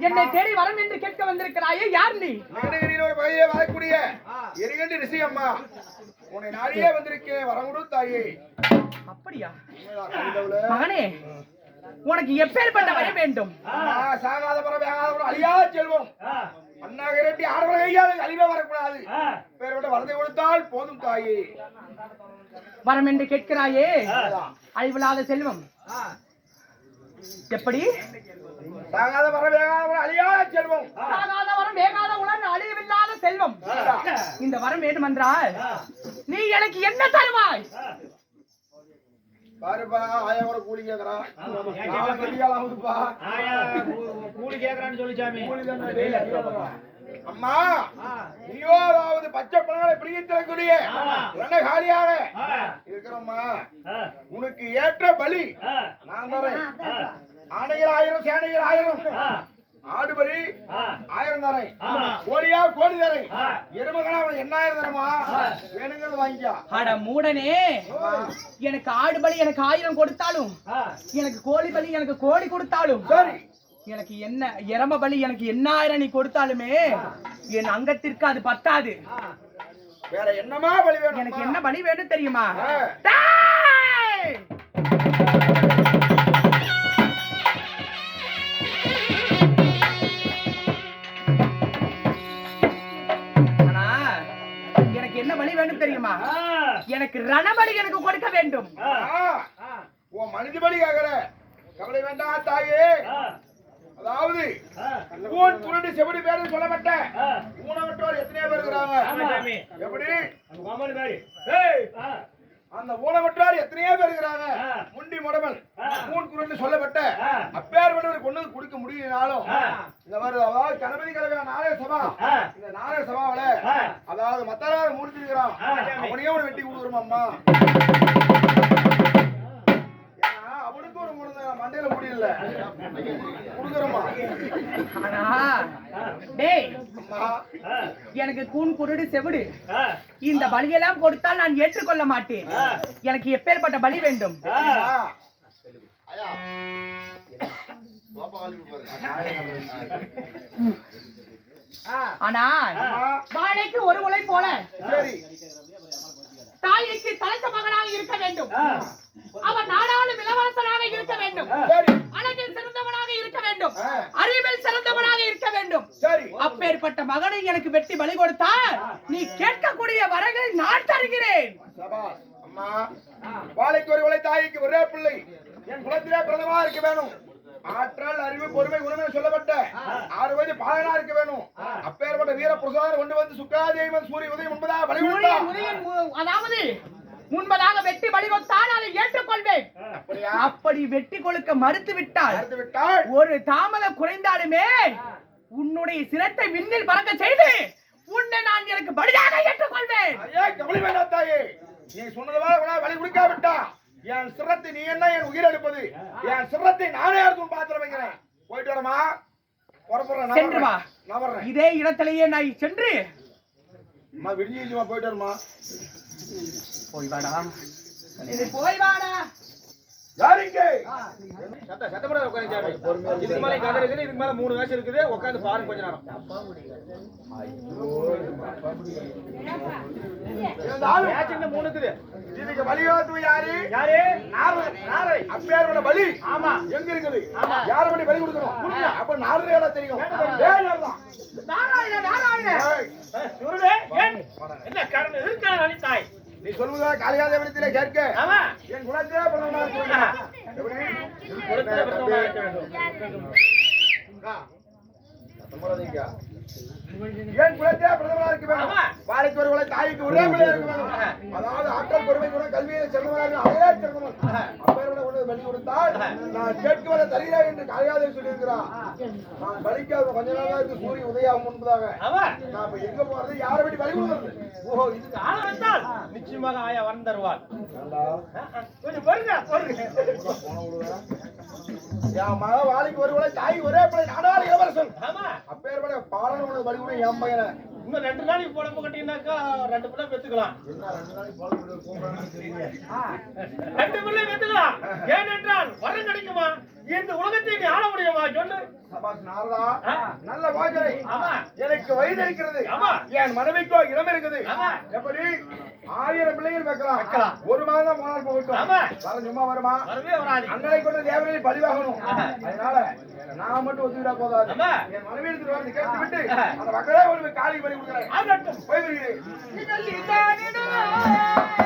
என்னை தேடி வரம் என்று கேட்க வந்திருக்கிறாயே, யார் நீ? நீலகிரியில் ஒரு பகுதியை வரக்கூடிய எரிகண்டி ரிஷி அம்மா. உன்னை நாடியே வந்திருக்கேன், வரமுடு தாயே. அப்படியா மகனே, உனக்கு எப்பேற்பட்ட வரம் வேண்டும்? சாகாத பரம் வேகாத பரம் அழியா செல்வம். அண்ணா கிரட்டி ஆடவர கையால் அழிவே வரக்கூடாது. பேர்பட்ட வரதை கொடுத்தால் போதும் தாயே. வரம் என்று கேட்கிறாயே, அழிவில்லாத செல்வம். எப்படி? சாகாத பரம் வேகாத பரம் அழியா செல்வம். சாகாத வரம் வேகாத உலன் அழிவில்லாத செல்வம். இந்த வரம் வேண்டுமென்றால் நீ எனக்கு என்ன தருவாய்? பாருப்பா, ஆயா கூட கூலி கேக்குறான். கூலி கேக்குறான்னு சொல்லிச்சாமி. அம்மா, நீயோதாவது பச்சை பழங்களை பிடிக்கக்கூடிய காலியாக இருக்கிறோம்மா. உனக்கு ஏற்ற பலி நான் தரேன். ஆணைகள் 1000, சேனைகள் 1000, ஆடு பலி 1000 தரேன். கோழியா கோழி தரேன். எருமகளா 8000 தரமா. வேணுங்கிறது வாங்கிக்கா. அட மூடனே, எனக்கு ஆடு பலி எனக்கு 1000 கொடுத்தாலும், எனக்கு கோழி பலி எனக்கு கோழி கொடுத்தாலும் சரி, எனக்கு என்ன எரம பலி எனக்கு 8000 நீ கொடுத்தாலுமே என் அங்கத்திற்கு அது பத்தாது. வேற என்னமா பலி வேணும்? எனக்கு என்ன பலி வேணும் தெரியுமா? எனக்கு என்ன பலி வேணும் தெரியுமா? எனக்கு ரணபலி எனக்கு கொடுக்க வேண்டும். ஓ மனித பலி கேக்குற? கவலை வேண்டாம் தாயே. அதாவது ஊன் குருடி செவடி பேரு சொல்லப்பட்ட ஊனவற்றோர் எத்தனையோ பேர் இருக்கிறாங்க. எப்படி? அந்த ஊனவற்றார் எத்தனையோ பேர் இருக்கிறாங்க. முண்டி முடமல் ஊன் குருடி சொல்லப்பட்ட அப்பேற்பட்டவர் கொண்டு கொடுக்க முடியினாலும் இந்த மாதிரி அதாவது கணபதி கலவையா நாளே சபா, இந்த நாளே சபாவில அதாவது மத்தராக முடிச்சிருக்கிறான். அவனையே ஒரு வெட்டி கொடுக்குறோம் அம்மா. அவனுக்கு ஒரு மண்டையில முடியல கொடுக்குறோமா. எனக்கு கூன் குருடு செவிடு இந்த பலியெல்லாம் கொடுத்தால் நான் ஏற்றுக்கொள்ள மாட்டேன். எனக்கு எப்பேற்பட்ட பலி வேண்டும்? ஆனா வாழைக்கு ஒரு உலை போல தாய்க்கு தலைத்த மகனாக இருக்க வேண்டும். அவன் நாடாளும் இளவரசனாக இருக்க வேண்டும். அழகில் சிறந்தவனாக இருக்க வேண்டும். அறிவில் சிறந்தவனாக இருக்க வேண்டும். அப்பேற்பட்ட மகனை எனக்கு வெட்டி பலி கொடுத்தால் நீ கேட்கக்கூடிய வரங்களை நான் தருகிறேன். அம்மா, வாழைக்கு ஒரு உலை தாய்க்கு ஒரே பிள்ளை என் குலத்திலே பிரதமா இருக்க வேணும். ஆற்றல் அறிவு பொறுமை குணமே சொல்லப்பட்ட 6 வயது பாலனா இருக்க வேணும். அப்பேற்பட்ட வீர பிரசாதம் கொண்டு வந்து சுக்காதேவன் சூரிய உதயம் முன்பதாக பலி கொடுத்தார். அதாவது முன்பதாக வெட்டி பலி கொடுத்தால் அதை ஏற்றுக்கொள்வேன். அப்படி வெட்டி கொடுக்க மறுத்து விட்டால் ஒரு தாமதம் குறைந்தாலுமே உன்னுடைய சிரத்தை விண்ணில் பறக்க செய்து உன்னை நான் எனக்கு பலியாக ஏற்றுக்கொள்வேன். கவலை வேண்டாம் தாயே. நீ சொன்னதுவா பலி கொடுக்காவிட்டா என் சிரத்தை நீ என்ன என் உயிர் எடுப்பது? என் சிரத்தை நானே எடுத்து பாத்திரம் வைக்கிறேன். போயிட்டு வரமா? சென்று வா. இதே இடத்திலேயே நான் சென்று விடிஞ்சுமா போயிட்டு வருமா? போய் வாடா, போய் வாடா. யாரிங்க சத்தப்பட உட்காந்து இதுக்கு மேல கதை இருக்குது. இதுக்கு மேல 3 வேஷம் இருக்குது. உட்காந்து பாருங்க கொஞ்ச நேரம். இதுக்கு பலியோத்து யாரு? நாரதை. அப்பேரோட பலி ஆமா எங்க இருக்குது? யார பலி பலி கொடுக்கணும்? அப்ப நாரதையோட தெரியும். என்ன காரணம் இருக்கான அனிதாய்? நீ சொல்லுவதா காளியாதேவனத்திலே கேட்க என் குலத்திலே பிரதமனா இருக்க என் குலத்திலே பிரதமனா இருக்க வேணும். வாழைக்கு ஒரு தாய்க்கு ஒரே பிள்ளை இருக்க வேணும். அதாவது ஆற்றல் பொறுமை கூட கல்வியை சிறந்தவனாக அவரே சிறந்தவன். அப்பேரோட கொண்டு பலி கொடுத்தால் நான் கேட்க வர தருகிறேன் என்று காளியாதேவி சொல்லியிருக்கிறான். நான் பலிக்காத கொஞ்ச நாளா இருக்கு சூரிய உதயம் முன்பதாக. நான் இப்ப எங்க போறது? யாரை பற்றி பலி கொடுக்குறது? ஓஹோ, இதுக்கு ஆள வந்தால் நிச்சயமாக ஆயா வரம் தருவார். கொஞ்சம் பொறுங்க. என் மக வாழைக்கு ஒரு உலை தாய் ஒரே பிள்ளை நாடாளு இளவரசன். அப்பேற்பட்ட பாலன் உனக்கு பலி கூட என் பையனை இன்னும் 2 நாளைக்கு பொழப்பு கட்டினாக்கா 2 பிள்ளை பெத்துக்கலாம். 2 பிள்ளை பெத்துக்கலாம். ஏனென்றால் வரம் கிடைக்குமா? இந்த உலகத்தை நீ ஆள முடியுமா சொல்லு. சபாஷ் நாரதா, நல்ல வாஜனை. ஆமா. எனக்கு வயது இருக்கிறது. ஆமா. என் மனைவிக்கோ இடம் இருக்குது. ஆமா. எப்படி 1000 பிள்ளைகள் வைக்கலாம். வைக்கலாம். ஒரு மாதம் தான் போனால் போகட்டும். ஆமா. வர சும்மா வருமா? வரவே வராது. அண்ணனை கொண்டு தேவரையை பழிவாகணும். அதனால நான் மட்டும் ஒத்துக்கிட்டா போதாது. ஆமா. என் மனைவி எடுத்துட்டு வந்து கேட்டு விட்டு அந்த மக்களே ஒரு காலிக்கு பறி கொடுக்குறேன். ஆகட்டும். போய் வருகிறேன். இதழில் தானிடுவாய்